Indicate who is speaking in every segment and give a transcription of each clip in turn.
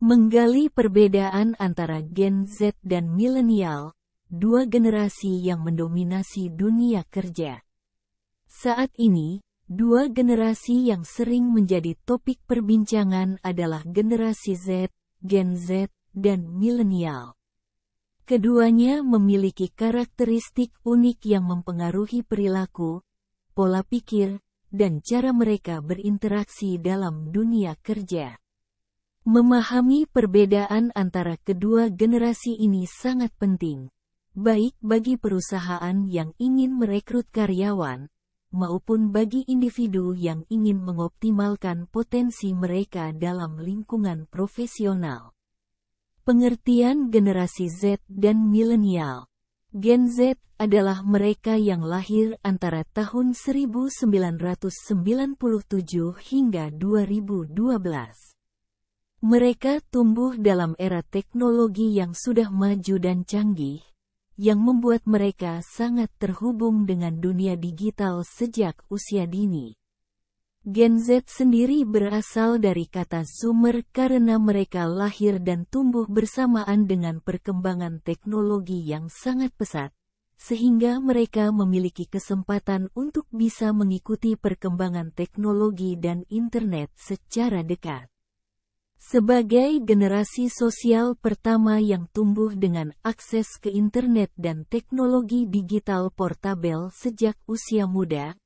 Speaker 1: Menggali perbedaan antara Gen Z dan milenial, dua generasi yang mendominasi dunia kerja. Saat ini, dua generasi yang sering menjadi topik perbincangan adalah generasi Z, Gen Z, dan milenial. Keduanya memiliki karakteristik unik yang mempengaruhi perilaku, pola pikir, dan cara mereka berinteraksi dalam dunia kerja. Memahami perbedaan antara kedua generasi ini sangat penting, baik bagi perusahaan yang ingin merekrut karyawan, maupun bagi individu yang ingin mengoptimalkan potensi mereka dalam lingkungan profesional. Pengertian generasi Z dan milenial. Gen Z adalah mereka yang lahir antara tahun 1997 hingga 2012. Mereka tumbuh dalam era teknologi yang sudah maju dan canggih, yang membuat mereka sangat terhubung dengan dunia digital sejak usia dini. Gen Z sendiri berasal dari kata Zoomer karena mereka lahir dan tumbuh bersamaan dengan perkembangan teknologi yang sangat pesat, sehingga mereka memiliki kesempatan untuk bisa mengikuti perkembangan teknologi dan internet secara dekat. Sebagai generasi sosial pertama yang tumbuh dengan akses ke internet dan teknologi digital portabel sejak usia muda,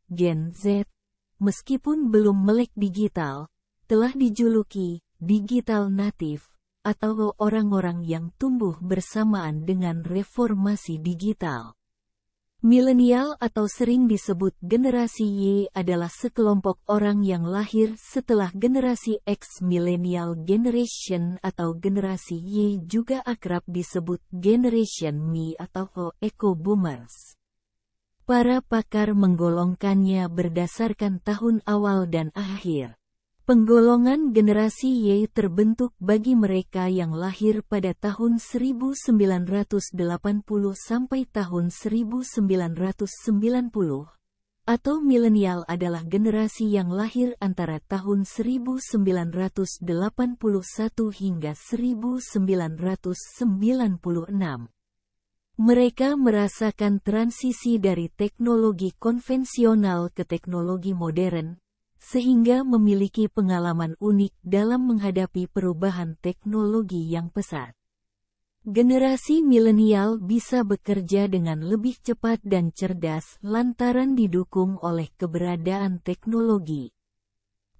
Speaker 1: Gen Z, meskipun belum melek digital, telah dijuluki digital native, atau orang-orang yang tumbuh bersamaan dengan reformasi digital. Milenial atau sering disebut generasi Y adalah sekelompok orang yang lahir setelah generasi X. Millennial Generation atau generasi Y juga akrab disebut Generation Me atau Eco Boomers. Para pakar menggolongkannya berdasarkan tahun awal dan akhir. Penggolongan generasi Y terbentuk bagi mereka yang lahir pada tahun 1980 sampai tahun 1990, atau milenial adalah generasi yang lahir antara tahun 1981 hingga 1996. Mereka merasakan transisi dari teknologi konvensional ke teknologi modern, sehingga memiliki pengalaman unik dalam menghadapi perubahan teknologi yang pesat. Generasi milenial bisa bekerja dengan lebih cepat dan cerdas lantaran didukung oleh keberadaan teknologi.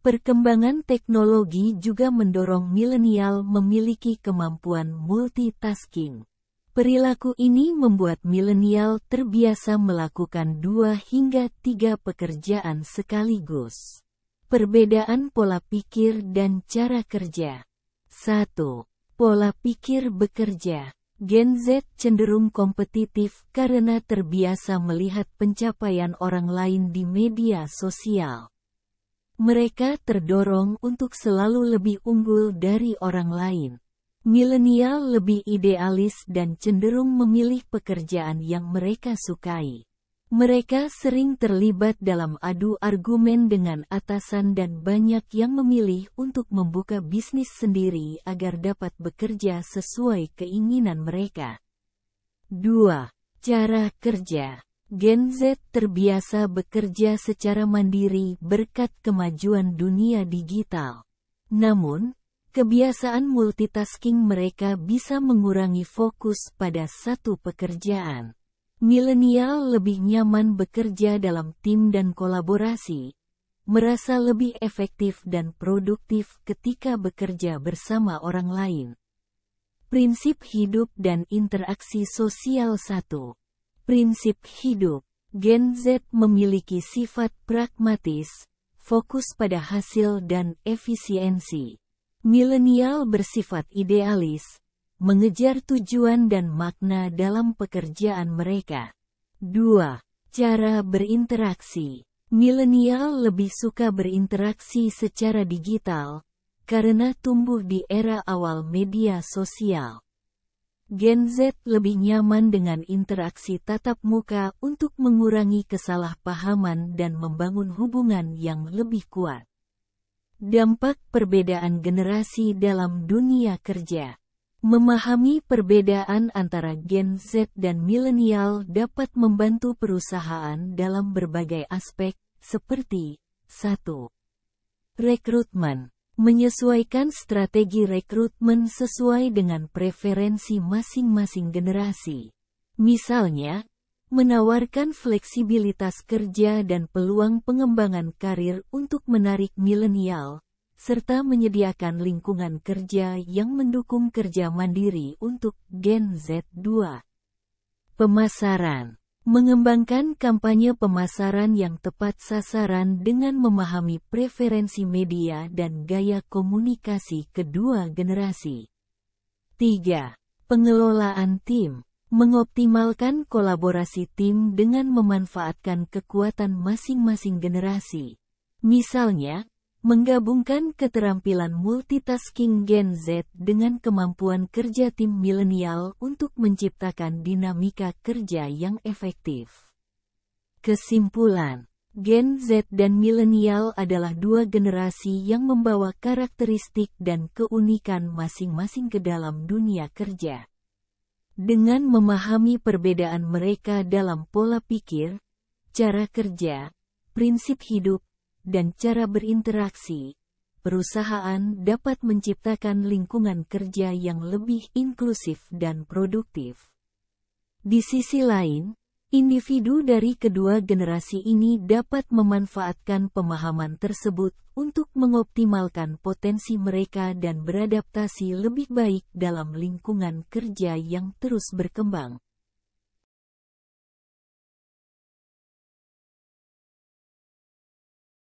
Speaker 1: Perkembangan teknologi juga mendorong milenial memiliki kemampuan multitasking. Perilaku ini membuat milenial terbiasa melakukan 2 hingga 3 pekerjaan sekaligus. Perbedaan pola pikir dan cara kerja. 1. Pola pikir bekerja. Gen Z cenderung kompetitif karena terbiasa melihat pencapaian orang lain di media sosial. Mereka terdorong untuk selalu lebih unggul dari orang lain. Milenial lebih idealis dan cenderung memilih pekerjaan yang mereka sukai. Mereka sering terlibat dalam adu argumen dengan atasan dan banyak yang memilih untuk membuka bisnis sendiri agar dapat bekerja sesuai keinginan mereka. 2. Cara kerja. Gen Z terbiasa bekerja secara mandiri berkat kemajuan dunia digital. Namun, kebiasaan multitasking mereka bisa mengurangi fokus pada satu pekerjaan. Milenial lebih nyaman bekerja dalam tim dan kolaborasi, merasa lebih efektif dan produktif ketika bekerja bersama orang lain. Prinsip hidup dan interaksi sosial. 1. Prinsip hidup. Gen Z memiliki sifat pragmatis, fokus pada hasil dan efisiensi. Milenial bersifat idealis, mengejar tujuan dan makna dalam pekerjaan mereka. 2. Cara berinteraksi. Milenial lebih suka berinteraksi secara digital, karena tumbuh di era awal media sosial. Gen Z lebih nyaman dengan interaksi tatap muka untuk mengurangi kesalahpahaman dan membangun hubungan yang lebih kuat. Dampak perbedaan generasi dalam dunia kerja. Memahami perbedaan antara Gen Z dan milenial dapat membantu perusahaan dalam berbagai aspek, seperti 1. Rekrutmen. Menyesuaikan strategi rekrutmen sesuai dengan preferensi masing-masing generasi. Misalnya, menawarkan fleksibilitas kerja dan peluang pengembangan karir untuk menarik milenial, serta menyediakan lingkungan kerja yang mendukung kerja mandiri untuk Gen Z2. Pemasaran. Mengembangkan kampanye pemasaran yang tepat sasaran dengan memahami preferensi media dan gaya komunikasi kedua generasi. 3. Pengelolaan tim. Mengoptimalkan kolaborasi tim dengan memanfaatkan kekuatan masing-masing generasi. Misalnya, menggabungkan keterampilan multitasking Gen Z dengan kemampuan kerja tim milenial untuk menciptakan dinamika kerja yang efektif. Kesimpulan, Gen Z dan milenial adalah dua generasi yang membawa karakteristik dan keunikan masing-masing ke dalam dunia kerja. Dengan memahami perbedaan mereka dalam pola pikir, cara kerja, prinsip hidup, dan cara berinteraksi, perusahaan dapat menciptakan lingkungan kerja yang lebih inklusif dan produktif. Di sisi lain, individu dari kedua generasi ini dapat memanfaatkan pemahaman tersebut untuk mengoptimalkan potensi mereka dan beradaptasi lebih baik dalam lingkungan kerja yang terus berkembang.